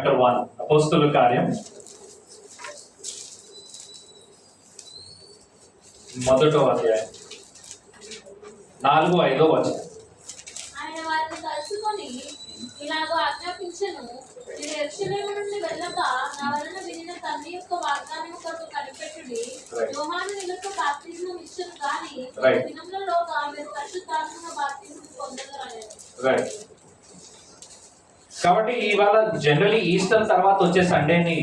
Chapter 1, అపోస్తలుల కార్యం మొదటో అధ్యాయం 4-5 వచనం. ఆయన వారిని కలుసుకొని ఇలాగో ఆజ్ఞాపించెను, మీరు యెరూషలేము నుండి వెళ్ళక నా వలన వినిన తండ్రి యొక్క వాగ్దానము కొరకు కనిపెట్టుడి. యోహాను నిమిత్త బాప్తిస్మం ఇచ్చెను గాని దినములలోగా మీరు పరిశుద్ధాత్మగా బాప్తిస్మం పొందగలరు. కాబట్టి ఇవాళ జనరలీ ఈస్టర్ తర్వాత వచ్చే సండేని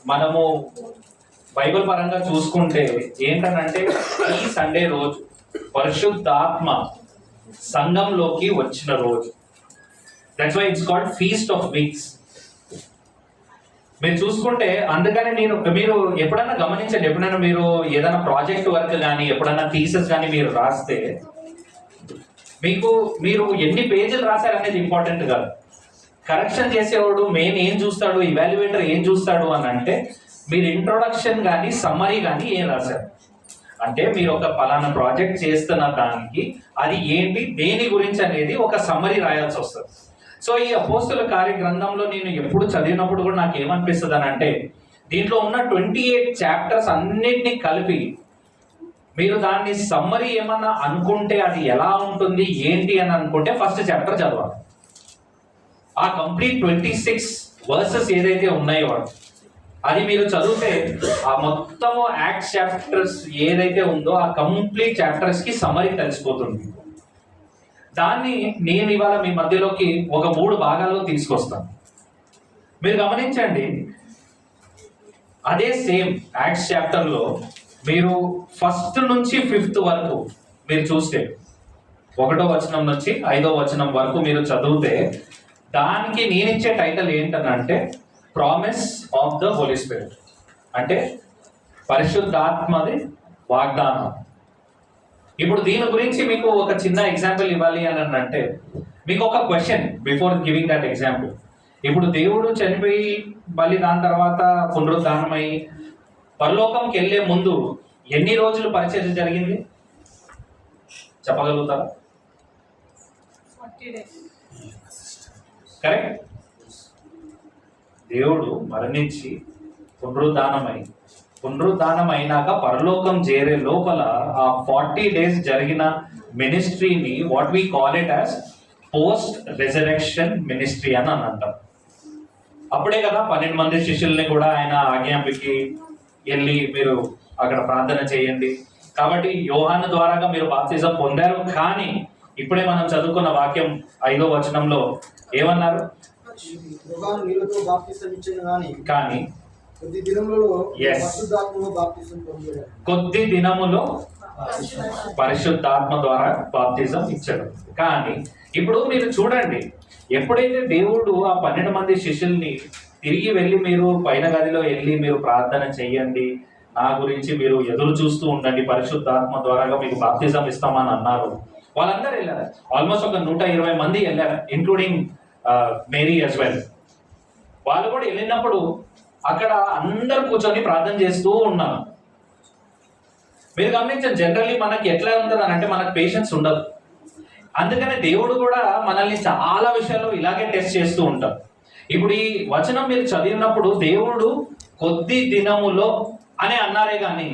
మనము బైబిల్ పరంగా చూసుకుంటే ఏంటనంటే ఈ సండే రోజు పరిశుద్ధాత్మ సంఘంలోకి వచ్చిన రోజు. That's why it's called feast of weeks. మీరు చూసుకుంటే అందుకని మీరు ఎప్పుడైనా గమనించండి, ఎప్పుడైనా మీరు ఏదైనా ప్రాజెక్ట్ వర్క్ కానీ ఎప్పుడైనా థీసిస్ కానీ మీరు రాస్తే మీరు ఎన్ని పేజీలు రాశారనేది ఇంపార్టెంట్ కాదు. కరెక్షన్ చేసేవాడు మెయిన్ ఏం చూస్తాడు, ఇవాల్యుయేటర్ ఏం చూస్తాడు అని అంటే మీరు ఇంట్రొడక్షన్ కానీ సమ్మరీ కానీ ఏం రాశారు అంటే మీరు ఒక పలానా ప్రాజెక్ట్ చేస్తున్న దానికి అది ఏంటి దేని గురించి అనేది ఒక సమ్మరీ రాయాల్సి వస్తుంది. సో ఈ అపోస్తలుల కార్య గ్రంథంలో నేను ఎప్పుడు చదివినప్పుడు కూడా నాకు ఏమనిపిస్తుంది అని అంటే దీంట్లో ఉన్న 28 చాప్టర్స్ అన్నిటినీ కలిపి మీరు దాన్ని సమ్మరీ ఏమన్నా అనుకుంటే అది ఎలా ఉంటుంది ఏంటి అని అనుకుంటే ఫస్ట్ చాప్టర్ చదవాలి. ఆ కంప్లీట్ 26 వర్సెస్ ఏదైతే ఉన్నాయో అది మీరు చదివితే ఆ మొత్తము యాక్ట్స్ చాప్టర్స్ ఏదైతే ఉందో ఆ కంప్లీట్ చాప్టర్స్ కి సమ్మరీ తెలిసిపోతుంది. దాన్ని నేను ఇవాళ మీ మధ్యలోకి ఒక 3 భాగాల్లో తీసుకొస్తాను. మీరు గమనించండి, అదే సేమ్ యాక్ట్స్ చాప్టర్లో మీరు 1 నుంచి 5 వరకు మీరు చూస్తే 1వ వచనం నుంచి 5వ వచనం వరకు మీరు చదివితే దానికి నేనిచ్చే టైటిల్ ఏంటనంటే promise of the holy spirit, అంటే పరిశుద్ధాత్మది వాగ్దానం. ఇప్పుడు దీని గురించి మీకు ఒక చిన్న ఎగ్జాంపుల్ ఇవ్వాలి అని అంటే మీకు ఒక question before giving that example. ఇప్పుడు దేవుడు చనిపోయి మళ్ళీ దాని తర్వాత పునరుద్ధానమై పరలోకంకి వెళ్ళే ముందు ఎన్ని రోజులు పరిచర్య జరిగింది చెప్పగలుగుతారా? 40 days. కరెక్ట్. దేవుడు మరణించి పునరుద్ధానం అయినాక పరలోకం చేరే లోపల ఆ 40 days జరిగిన మినిస్ట్రీని what we call it as post resurrection ministry అని అంటాం. అప్పుడే కదా 12 మంది శిష్యుల్ని కూడా ఆయన ఆజ్ఞాపికి వెళ్ళి మీరు అక్కడ ప్రార్థన చేయండి. కాబట్టి యోహాను ద్వారాగా మీరు బాప్తిజం పొందారు. కానీ ఇప్పుడే మనం చదువుకున్న వాక్యం 5వ వచనంలో ఏమన్నారు? కానీ కొద్ది దినములో పరిశుద్ధాత్మ ద్వారా బాప్తిజం ఇచ్చాడు. కానీ ఇప్పుడు మీరు చూడండి, ఎప్పుడైతే దేవుడు ఆ 12 మంది శిష్యుల్ని తిరిగి వెళ్ళి మీరు పైన గదిలో వెళ్ళి మీరు ప్రార్థన చెయ్యండి, నా గురించి మీరు ఎదురు చూస్తూ ఉండండి, పరిశుద్ధాత్మ ద్వారాగా మీకు బాప్తిజం ఇస్తామని అన్నారు. వాళ్ళందరూ వెళ్ళారు. ఆల్మోస్ట్ ఒక 120 మంది వెళ్ళారు, ఇంక్లూడింగ్ మేరీ యాజ్ వెల్. వాళ్ళు కూడా వెళ్ళినప్పుడు అక్కడ అందరూ కూర్చొని ప్రార్థన చేస్తూ ఉన్నారు. మీరు గమనించండి, జనరల్లీ మనకి ఎట్లా ఉంటుంది అని అంటే మనకు పేషెన్స్ ఉండదు. అందుకనే దేవుడు కూడా మనల్ని చాలా విషయాల్లో ఇలాగే టెస్ట్ చేస్తూ ఉంటారు. ఇప్పుడు ఈ వచనం మీరు చదివినప్పుడు దేవుడు కొద్ది దినములో అని అన్నారే కానీ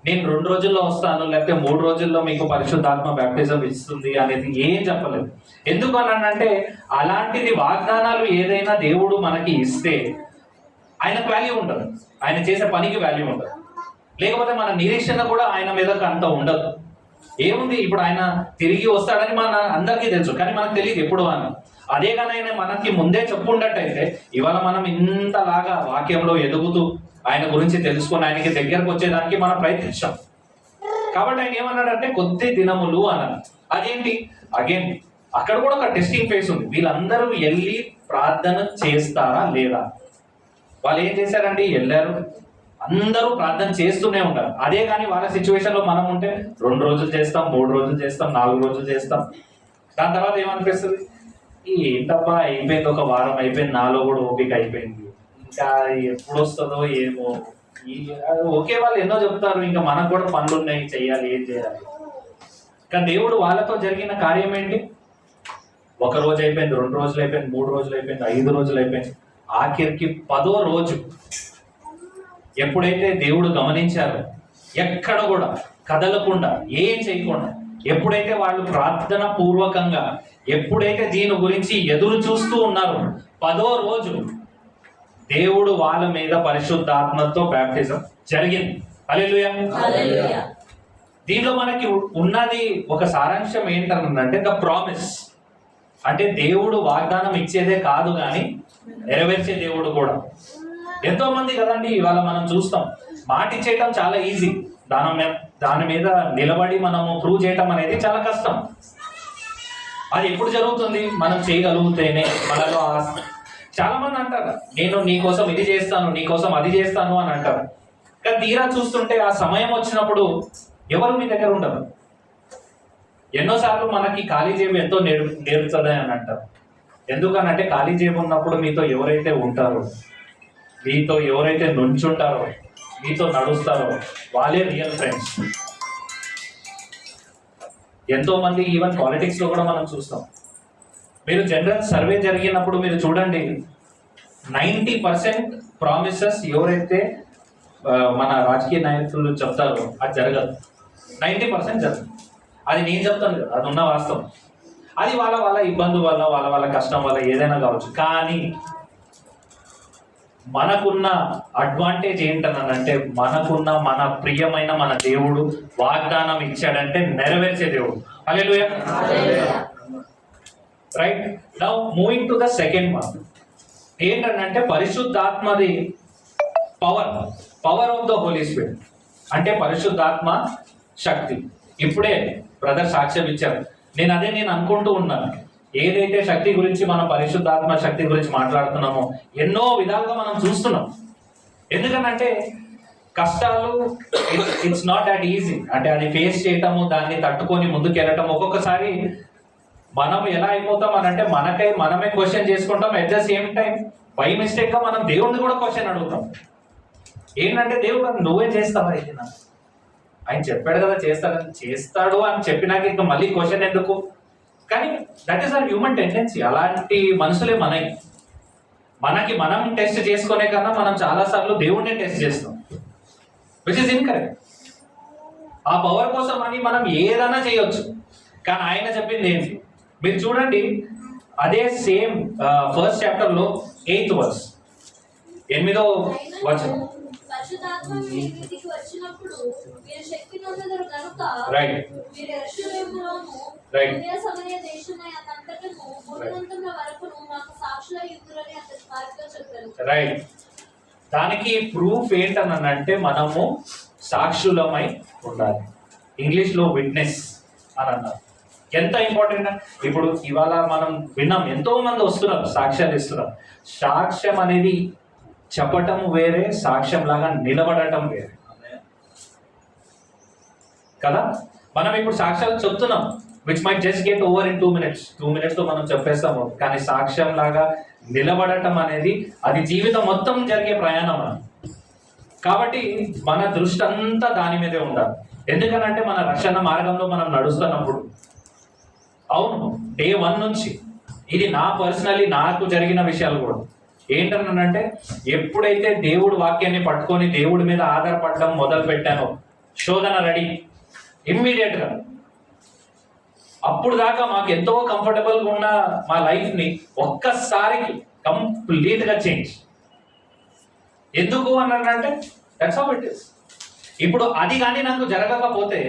నేను 2 రోజుల్లో వస్తాను లేకపోతే 3 రోజుల్లో మీకు పరిశుద్ధాత్మ బ్యాప్టిజం ఇస్తుంది అనేది ఏం చెప్పలేదు. ఎందుకు అనంటే అలాంటిది వాగ్దానాలు ఏదైనా దేవుడు మనకి ఇస్తే ఆయనకు వాల్యూ ఉండదు, ఆయన చేసే పనికి వాల్యూ ఉండదు. లేకపోతే మన నిరీక్షణ కూడా ఆయన మీద అంత ఉండదు. ఏముంది, ఇప్పుడు ఆయన తిరిగి వస్తాడని మన అందరికీ తెలుసు, కానీ మనకు తెలియదు ఎప్పుడు అని. అదే కానీ ఆయన మనకి ముందే చెప్పుండట్టయితే ఇవాళ మనం ఇంతలాగా వాక్యంలో ఎదుగుతూ ఆయన గురించి తెలుసుకొని ఆయనకి దగ్గరకు వచ్చేదానికి మనం ప్రయత్నించాం. కాబట్టి ఆయన ఏమన్నాడంటే కొద్ది దినములు అన్నాడు. అదేంటి, అగైన్ అక్కడ కూడా ఒక టెస్టింగ్ ఫేస్ ఉంది. వీళ్ళందరూ వెళ్ళి ప్రార్థన చేస్తారా లేదా? వాళ్ళు ఏం చేశారండి, వెళ్ళారు, అందరూ ప్రార్థన చేస్తూనే ఉంటారు. అదే కానీ వాళ్ళ సిచ్యువేషన్ లో మనం ఉంటే 2 రోజులు చేస్తాం, 3 రోజులు చేస్తాం, 4 రోజులు చేస్తాం. దాని తర్వాత ఏమనిపిస్తుంది, ఏంటబ్బా అయిపోయింది, ఒక వారం అయిపోయింది, నాలో కూడా ఓపిక అయిపోయింది, ఇంకా ఎప్పుడు వస్తుందో ఏమో. ఓకే, వాళ్ళు ఎన్నో చెప్తారు, ఇంకా మనకు కూడా పనులు ఉన్నాయి, చెయ్యాలి, ఏం చేయాలి. కానీ దేవుడు వాళ్ళతో జరిగిన కార్యం ఏంటి? 1 రోజు అయిపోయింది, 2 రోజులు అయిపోయింది, 3 రోజులు అయిపోయింది, 5 రోజులు అయిపోయింది, ఆఖరికి 10వ రోజు ఎప్పుడైతే దేవుడు గమనించారో, ఎక్కడ కూడా కదలకుండా ఏం చేయకుండా, ఎప్పుడైతే వాళ్ళు ప్రార్థన పూర్వకంగా ఎప్పుడైతే దీని గురించి ఎదురు చూస్తూ ఉన్నారో, 10వ రోజు దేవుడు వాళ్ళ మీద పరిశుద్ధాత్మతో బ్యాప్టిజం జరిగింది. హల్లెలూయా. హల్లెలూయా. దీనిలో మనకి ఉన్నది ఒక సారాంశం ఏంటంటే ద ప్రామిస్. అంటే దేవుడు వాగ్దానం ఇచ్చేదే కాదు కానీ నెరవేర్చే దేవుడు కూడా. ఎంతో మంది కదండి ఇవాళ మనం చూస్తాం, మాట ఇచ్చేయటం చాలా ఈజీ, దాని మీద నిలబడి మనము ప్రూవ్ చేయటం అనేది చాలా కష్టం. అది ఎప్పుడు జరుగుతుంది? మనం చేయగలిగితేనే. మనలో చాలా మంది అంటారు, నేను నీకోసం ఇది చేస్తాను, నీకోసం అది చేస్తాను అని అంటారు. కానీ తీరా చూస్తుంటే ఆ సమయం వచ్చినప్పుడు ఎవరు మీ దగ్గర ఉండరు. ఎన్నోసార్లు మనకి ఖాళీ జేబు ఎంతో నేర్పుతుంది అని అంటారు. ఎందుకనంటే ఖాళీ జేబు ఉన్నప్పుడు మీతో ఎవరైతే ఉంటారో, మీతో ఎవరైతే నుంచుంటారో, మీతో నడుస్తారో వాళ్ళే రియల్ ఫ్రెండ్స్. ఎంతో మంది ఈవెన్ పాలిటిక్స్ లో కూడా మనం చూస్తాం. మీరు జనరల్ సర్వే జరిగినప్పుడు మీరు చూడండి, 90% ప్రామిసెస్ ఎవరైతే మన రాజకీయ నాయకులు చెప్తారో అది జరగదు. 90% జరగదు. అది నేను చెప్తాను కదా, అది ఉన్న వాస్తవం. అది వాళ్ళ ఇబ్బంది వల్ల, వాళ్ళ కష్టం వల్ల ఏదైనా కావచ్చు. కానీ మనకున్న అడ్వాంటేజ్ ఏంటనంటే, మనకున్న మన ప్రియమైన మన దేవుడు వాగ్దానం ఇచ్చాడంటే నెరవేర్చే దేవుడు. Hallelujah. Right. Now moving to the second one ఏంటంటే పరిశుద్ధాత్మది power of the holy spirit. అంటే పరిశుద్ధాత్మ శక్తి. ఇప్పుడే బ్రదర్ సాక్ష్యం ఇచ్చారు. నేను అనుకుంటూ ఉన్నాను, ఏదైతే శక్తి గురించి మనం పరిశుద్ధాత్మ శక్తి గురించి మాట్లాడుతున్నామో ఎన్నో విధాలుగా మనం చూస్తున్నాం. ఎందుకనంటే కష్టాలు ఇట్స్ నాట్ దట్ ఈజీ. అంటే అది ఫేస్ చేయటము, దాన్ని తట్టుకొని ముందుకు వెళ్ళటం. ఒక్కొక్కసారి మనం ఎలా అయిపోతాం అని అంటే మనమే క్వశ్చన్ చేసుకుంటాం. At the same time by mistake గా మనం దేవుడిని కూడా క్వశ్చన్ అడుగుతాం. ఏంటంటే దేవుడు నువ్వే చేస్తావా ఇది? ఆయన చెప్పాడు కదా చేస్తాడు అని చెప్పినాక ఇంకా మళ్ళీ క్వశ్చన్ ఎందుకు? కానీ that is our human tendency. అలాంటి మనుషులే మనకి మనం టెస్ట్ చేసుకునే కన్నా మనం చాలా సార్లు దేవుడిని టెస్ట్ చేస్తాం, విచ్ ఇస్ ఇన్కరెక్ట్. ఆ పవర్ కోసం అని మనం ఏదైనా చేయొచ్చు. కానీ ఆయన చెప్పింది ఏంటి? మీరు చూడండి, అదే సేమ్ 1st chapter లో 8th verse, 8వ వచనం. పరిశుద్ధాత్మ మీ మీదికి వచ్చినప్పుడు మీరు శక్తి నొందెదరు గనుక మీరు యెరూషలేములోను యూదయ సమరయ దేశమంతటను భూదిగంతముల వరకును నాకు సాక్షులై యుందురని అతని వారితో చెప్పారు. రైట్. దానికి ప్రూఫ్ ఏంటనంటే మనము సాక్షులమై ఉండాలి. ఇంగ్లీష్ లో విట్నెస్ అని అన్నారు. ఎంత ఇంపార్టెంట్. ఇప్పుడు ఇవాళ మనం విన్నాం, ఎంతో మంది వస్తున్నారు, సాక్ష్యాలు ఇస్తున్నారు. సాక్ష్యం అనేది చెప్పటం వేరే, సాక్ష్యం లాగా నిలబడటం వేరే కదా. మనం ఇప్పుడు సాక్ష్యాలు చెప్తున్నాం, which might just get over in 2 minutes తో మనం చెప్పేస్తాము. కానీ సాక్ష్యం లాగా నిలబడటం అనేది అది జీవితం మొత్తం జరిగే ప్రయాణం. కాబట్టి మన దృష్టి అంతా దాని మీదే ఉండాలి. ఎందుకనంటే మన రక్షణ మార్గంలో మనం నడుస్తున్నప్పుడు, అవును, డే 1 నుంచి ఇది నాకు జరిగిన విషయాలు కూడా ఏంటనంటే, ఎప్పుడైతే దేవుడు వాక్యాన్ని పట్టుకొని దేవుడి మీద ఆధారపడడం మొదలు పెట్టానో, శోధన రెడీ ఇమ్మీడియట్ గా. అప్పుడు దాకా మాకు ఎంతో కంఫర్టబుల్ గా ఉన్న మా లైఫ్ ని ఒక్కసారికి కంప్లీట్ గా చేంజ్. ఎందుకు అన్నారంటే దట్స్ హౌ ఇట్ ఇస్. ఇప్పుడు అది కానీ నాకు జరగకపోతే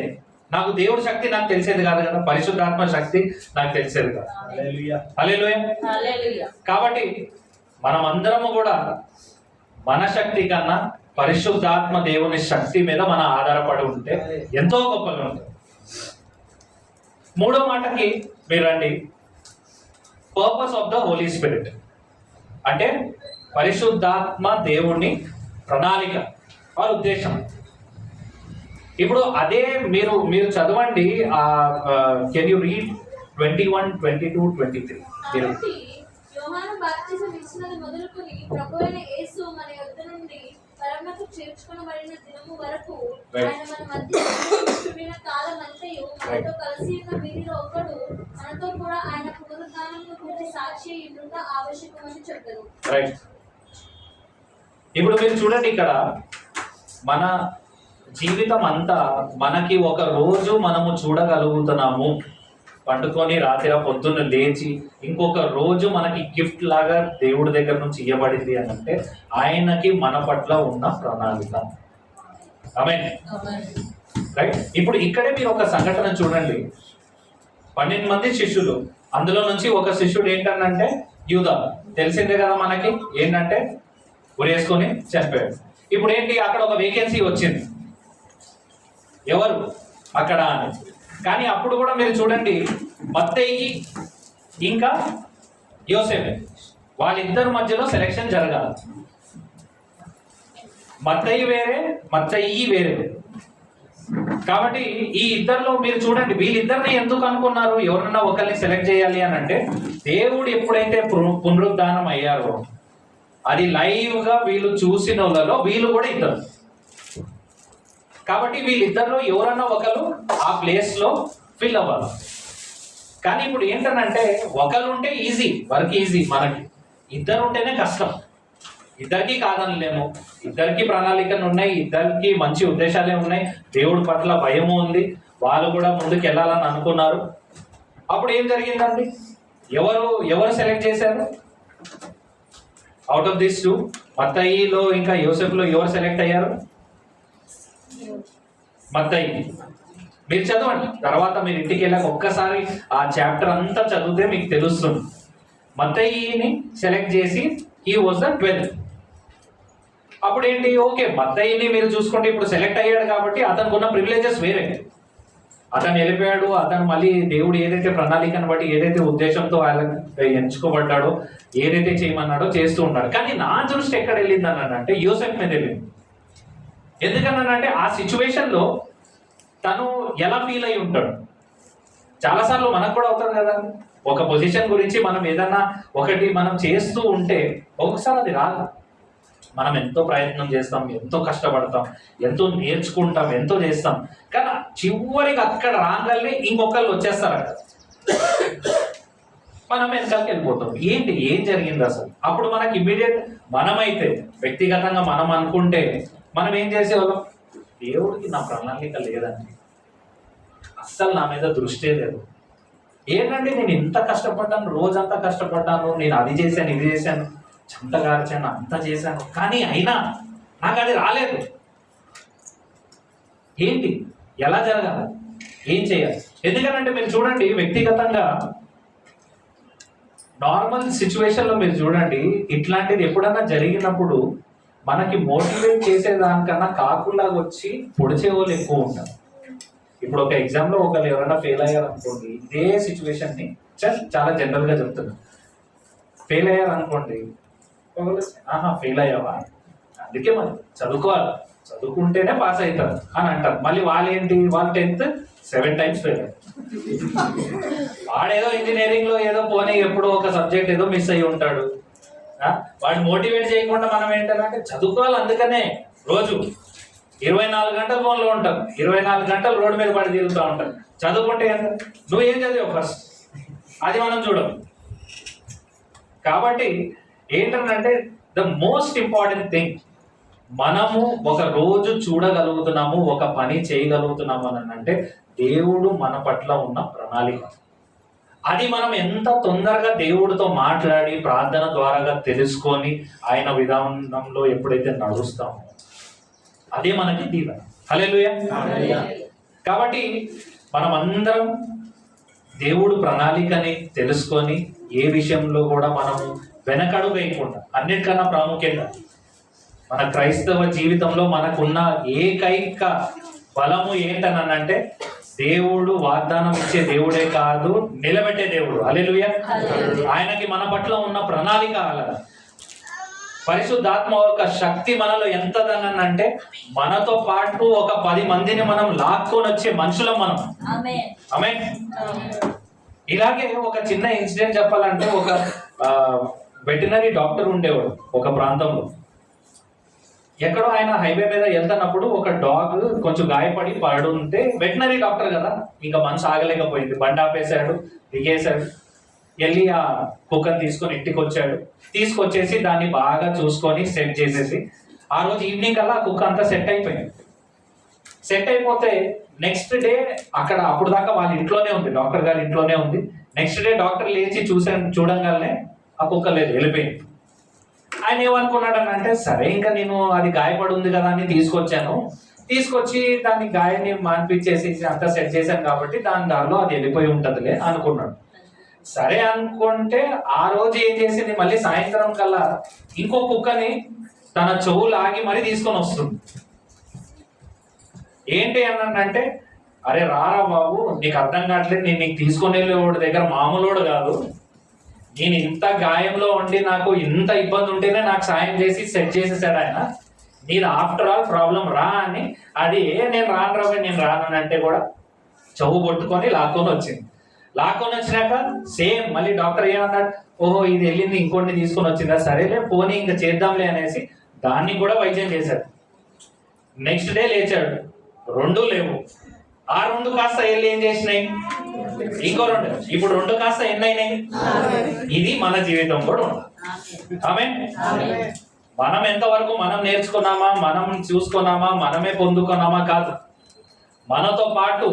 నాకు దేవుడి శక్తి నాకు తెలిసేది కాదు కదా, పరిశుద్ధాత్మ శక్తి నాకు తెలిసేది కాదు. హల్లెలూయా. కాబట్టి మనం అందరము కూడా మన శక్తి కన్నా పరిశుద్ధాత్మ దేవుని శక్తి మీద మనం ఆధారపడి ఉంటే ఎంతో గొప్పగా ఉంటుంది. 3వ మాటకి మీరు రండి, purpose of the holy spirit. అంటే పరిశుద్ధాత్మ దేవుని ప్రణాళిక, వారి ఉద్దేశం. ఇప్పుడు అదే మీరు చదవండి. Can you read 21, 22, 23? కాబట్టి యోహాను బాప్తిసం ఇచ్చినది మొదలుకొని ప్రభువైన యేసు మన యొద్ద నుండి పరమునకు చేర్చుకొనబడిన దినము వరకు ఆయన మన మధ్య ఉండిన కాలమంతయు మనతో కలిసి ఉన్న వీరిలో ఒకడు మనతో కూడా ఆయన పునరుద్ధానమును గురించి సాక్షి ఉండుట ఆవశ్యకమని చెప్పారు. రైట్. ఇప్పుడు మీరు చూడండి, ఇక్కడ మన జీవితం అంతా మనకి ఒక రోజు మనము చూడగలుగుతున్నాము, పండుకొని రాత్రి పొద్దున్న లేచి ఇంకొక రోజు మనకి గిఫ్ట్ లాగా దేవుడి దగ్గర నుంచి ఇవ్వబడింది అని అంటే ఆయనకి మన పట్ల ఉన్న ప్రణాళిక. ఆమేన్. రైట్. ఇప్పుడు ఇక్కడే మీరు ఒక సంఘటన చూడండి. 12 మంది శిష్యులు, అందులో నుంచి ఒక శిష్యుడు ఏంటంటే యూదా, తెలిసిందే కదా మనకి, ఏంటంటే ఉరేసుకొని చనిపోయాడు. ఇప్పుడు ఏంటి, అక్కడ ఒక వేకెన్సీ వచ్చింది, ఎవరు అక్కడ అని. కానీ అప్పుడు కూడా మీరు చూడండి, మత్తయి ఇంకా యోసేఫే, వాళ్ళిద్దరి మధ్యలో సెలెక్షన్ జరగాలి. మత్తయి వేరే, మత్తయి వేరే. కాబట్టి ఈ ఇద్దరిలో మీరు చూడండి, వీళ్ళిద్దరిని ఎందుకు అనుకున్నారు ఎవరన్నా ఒకరిని సెలెక్ట్ చేయాలి అని అంటే, దేవుడు ఎప్పుడైతే పునరుద్ధానం అయ్యారో అది లైవ్ గా వీళ్ళు చూసిన వాళ్ళలో వీళ్ళు కూడా ఇద్దరు. కాబట్టి వీళ్ళిద్దరిలో ఎవరన్నా ఒకరు ఆ ప్లేస్ లో ఫిల్ అవ్వాలి. కానీ ఇప్పుడు ఏంటనంటే, ఒకరు ఉంటే ఈజీ, వర్క్ ఈజీ, మనకి ఇద్దరు ఉంటేనే కష్టం. ఇద్దరికి కాదనలేము, ఇద్దరికి ప్రణాళికలు ఉన్నాయి, ఇద్దరికి మంచి ఉద్దేశాలే ఉన్నాయి, దేవుడి పట్ల భయము ఉంది, వాళ్ళు కూడా ముందుకు వెళ్ళాలని అనుకున్నారు. అప్పుడు ఏం జరిగిందండి, ఎవరు సెలెక్ట్ చేశారు? అవుట్ ఆఫ్ దిస్ 2, మత్తయిలో ఇంకా యోసెఫ్లో ఎవరు సెలెక్ట్ అయ్యారు? మత్తయి. మీరు చదవండి, తర్వాత మీరు ఇంటికి వెళ్ళాక ఒక్కసారి ఆ చాప్టర్ అంతా చదివితే మీకు తెలుస్తుంది. మత్తయిని సెలెక్ట్ చేసి హీ వాజ్ ద 12. అప్పుడు ఏంటి, ఓకే మత్తయిని మీరు చూసుకుంటే ఇప్పుడు సెలెక్ట్ అయ్యాడు కాబట్టి అతనికి ఉన్న ప్రివిలేజెస్ వేరే. అతను వెళ్ళిపోయాడు, అతను మళ్ళీ దేవుడు ఏదైతే ప్రణాళికను బట్టి ఏదైతే ఉద్దేశంతో వాళ్ళకి ఎంచుకోబడ్డాడో, ఏదైతే చేయమన్నాడో చేస్తూ ఉన్నాడు. కానీ నా దృష్టి ఎక్కడ వెళ్ళింది అని అంటే యోసెఫ్ మీద వెళ్ళింది. ఎందుకన్నానంటే ఆ సిచ్యువేషన్ లో తను ఎలా ఫీల్ అయి ఉంటాడు. చాలాసార్లు మనకు కూడా అవుతుంది కదా, ఒక పొజిషన్ గురించి మనం ఏదన్నా ఒకటి మనం చేస్తూ ఉంటే ఒకసారి అది రాదు. మనం ఎంతో ప్రయత్నం చేస్తాం, ఎంతో కష్టపడతాం, ఎంతో నేర్చుకుంటాం, ఎంతో చేస్తాం, కానీ చివరికి అక్కడ రాగానే ఇంకొకళ్ళు వచ్చేస్తారు అక్కడ, మనం వెనకాలకి వెళ్ళిపోతాం. ఏం జరిగింది అసలు? అప్పుడు మనకి ఇమ్మీడియట్ మనమైతే వ్యక్తిగతంగా మనం అనుకుంటే మనం ఏం చేసేవాళ్ళం, దేవుడికి నా ప్రణాళిక లేదండి, అస్సలు నా మీద దృష్టే లేదు. ఏంటంటే నేను ఇంత కష్టపడ్డాను, రోజంతా కష్టపడ్డాను, నేను అది చేశాను, ఇది చేశాను, చెంతగార్చాను, అంతా చేశాను, కానీ అయినా నాకు అది రాలేదు. ఏంటి, ఎలా జరగాలి, ఏం చేయాలి? ఎందుకంటే మీరు చూడండి, వ్యక్తిగతంగా నార్మల్ సిచ్యువేషన్లో మీరు చూడండి, ఇట్లాంటిది ఎప్పుడన్నా జరిగినప్పుడు మనకి మోటివేట్ చేసేదానికన్నా కాకుండా వచ్చి పొడిచే వాళ్ళు ఎక్కువ ఉంటారు. ఇప్పుడు ఒక ఎగ్జామ్లో ఒకరు ఎవరైనా ఫెయిల్ అయ్యారు అనుకోండి, ఇదే సిచ్యువేషన్ని చాలా జనరల్గా చెప్తున్నా, ఫెయిల్ అయ్యారు అనుకోండి, ఫెయిల్ అయ్యావా, అందుకే మరి చదువుకోవాలి, చదువుకుంటేనే పాస్ అవుతారు అని అంటారు. మళ్ళీ వాళ్ళు 10th 7 times ఫెయిల్ అయ్యారు. వాడేదో ఇంజనీరింగ్ లో ఏదో పోనీ ఎప్పుడో ఒక సబ్జెక్ట్ ఏదో మిస్ అయ్యి ఉంటాడు. వాడిని మోటివేట్ చేయకుండా మనం ఏంటంటే చదువుకోవాలి, అందుకనే రోజు 24 గంటలు ఫోన్లో ఉంటాం, 24 గంటలు రోడ్డు మీద పడి తిరుగుతూ ఉంటాం. చదువుకుంటే నువ్వు ఏం చదివావు ఫస్ట్, అది మనం చూడం. కాబట్టి ఏంటంటే ద మోస్ట్ ఇంపార్టెంట్ థింగ్, మనము ఒక రోజు చూడగలుగుతున్నాము, ఒక పని చేయగలుగుతున్నాము అని అంటే దేవుడు మన పట్ల ఉన్న ప్రణాళిక. అది మనం ఎంత తొందరగా దేవుడితో మాట్లాడి ప్రార్థన ద్వారాగా తెలుసుకొని ఆయన విధానంలో ఎప్పుడైతే నడుస్తామో అదే మనకి దీవెన. హల్లెలూయా. కాబట్టి మనం అందరం దేవుడు ప్రణాళికని తెలుసుకొని ఏ విషయంలో కూడా మనము వెనకడుగు వేయకుండా, అన్నిటికన్నా ప్రాముఖ్యంగా మన క్రైస్తవ జీవితంలో మనకున్న ఏకైక బలము ఏంటనంటే దేవుడు వాగ్దానం ఇచ్చే దేవుడే కాదు, నిలబెట్టే దేవుడు. హల్లెలూయా. ఆయనకి మన పట్ల ఉన్న ప్రణాళిక అలాగా. పరిశుద్ధాత్మ ఒక శక్తి మనలో ఎంతదనంటే మనతో పాటు ఒక 10 మందిని మనం లాక్కొని వచ్చే మనుషులం మనం. ఆమేన్. ఇలాగే ఒక చిన్న ఇన్సిడెంట్ చెప్పాలంటే, ఒక వెటనరీ డాక్టర్ ఉండేవాడు ఒక ప్రాంతంలో. ఎక్కడో ఆయన హైవే మీద వెళ్తున్నప్పుడు ఒక డాగ్ కొంచెం గాయపడి పడుంటే, వెటనరీ డాక్టర్ కదా, ఇంకా మనసు ఆగలేకపోయింది, బండి ఆపేశాడు, దిగేశాడు, వెళ్ళి ఆ కుక్కని తీసుకొని ఇంటికి వచ్చాడు. తీసుకొచ్చేసి దాన్ని బాగా చూసుకొని సెట్ చేసేసి ఆ రోజు ఈవినింగ్ కల్లా ఆ కుక్క అంతా సెట్ అయిపోయింది. సెట్ అయిపోతే నెక్స్ట్ డే అక్కడ అప్పుడు దాకా వాళ్ళ ఇంట్లోనే ఉంది, డాక్టర్ గారి ఇంట్లోనే ఉంది. నెక్స్ట్ డే డాక్టర్ లేచి చూడంగానే ఆ కుక్క లేదు, వెళ్ళిపోయింది. ఆయన ఏమనుకున్నాడని అంటే, సరే ఇంకా నేను అది గాయపడి ఉంది కదా అని తీసుకొచ్చి దాన్ని గాయాన్ని మాన్పించేసి అంతా సెట్ చేశాను కాబట్టి దారిలో అది వెళ్ళిపోయి ఉంటదిలే అనుకున్నాడు. సరే అనుకుంటే ఆ రోజు ఏం చేసింది, మళ్ళీ సాయంత్రం కల్లా ఇంకో కుక్కని తన చెవులు ఆగి మరీ తీసుకొని వస్తుంది. ఏంటి అన్నానంటే, అరే రారా బాబు, నీకు అర్థం కావట్లేదు, నేను నీకు తీసుకొని వెళ్ళేవాడి దగ్గర మామూలుడు కాదు, నేను ఇంత గాయంలో ఉండి నాకు ఇంత ఇబ్బంది ఉంటేనే నాకు సాయం చేసి సెట్ చేసేసాడు ఆయన, నీది ఆఫ్టర్ ఆల్ ప్రాబ్లం రా అని. అది నేను రాను అంటే కూడా చెవు కొట్టుకొని లాక్కొని వచ్చినాక సేమ్ మళ్ళీ డాక్టర్ ఏమన్నాడు, ఓహో ఇది వెళ్ళింది ఇంకోటి తీసుకొని వచ్చిందా, సరేలే పోనీ ఇంకా చేద్దాంలే అనేసి దాన్ని కూడా వైద్యం చేశాడు. నెక్స్ట్ డే లేచాడు, 2 లేవు. ఆ 2 కాస్త వెళ్ళి ఏం చేసినాయి, ఇంకో 2, ఇప్పుడు 2 కాస్త ఎన్ని అయినాయి. ఇది మన జీవితం కూడా ఉంది. ఆమేన్. మనం ఎంతవరకు మనం నేర్చుకున్నామా, మనం చూసుకున్నామా, మనమే పొందుకున్నామా కాదు, మనతో పాటు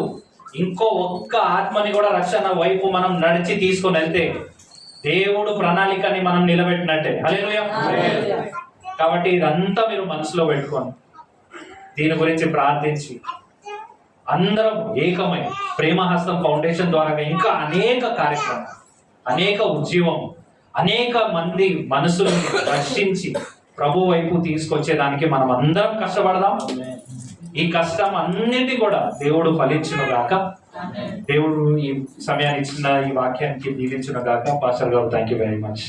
ఇంకో ఒక్క ఆత్మని కూడా రక్షణ వైపు మనం నడిచి తీసుకొని వెళ్తే దేవుడు ప్రణాళికని మనం నిలబెట్టినట్టే. హల్లెలూయా. కాబట్టి ఇదంతా మీరు మనసులో పెట్టుకోండి, దీని గురించి ప్రార్థించి అందరం ఏకమై ప్రేమహస్తం ఫౌండేషన్ ద్వారా ఇంకా అనేక కార్యక్రమాలు, అనేక ఉద్యమం, అనేక మంది మనసులను రక్షించి ప్రభు వైపు తీసుకొచ్చేదానికి మనం అందరం కష్టపడదాం. ఈ కష్టం అన్నిటి కూడా దేవుడు ఫలించును గాక. దేవుడు ఈ సమయాన్ని ఇచ్చిన ఈ వాక్యానికి దీవించును గాక. పాస్టర్ గారు, థ్యాంక్ యూ వెరీ మచ్.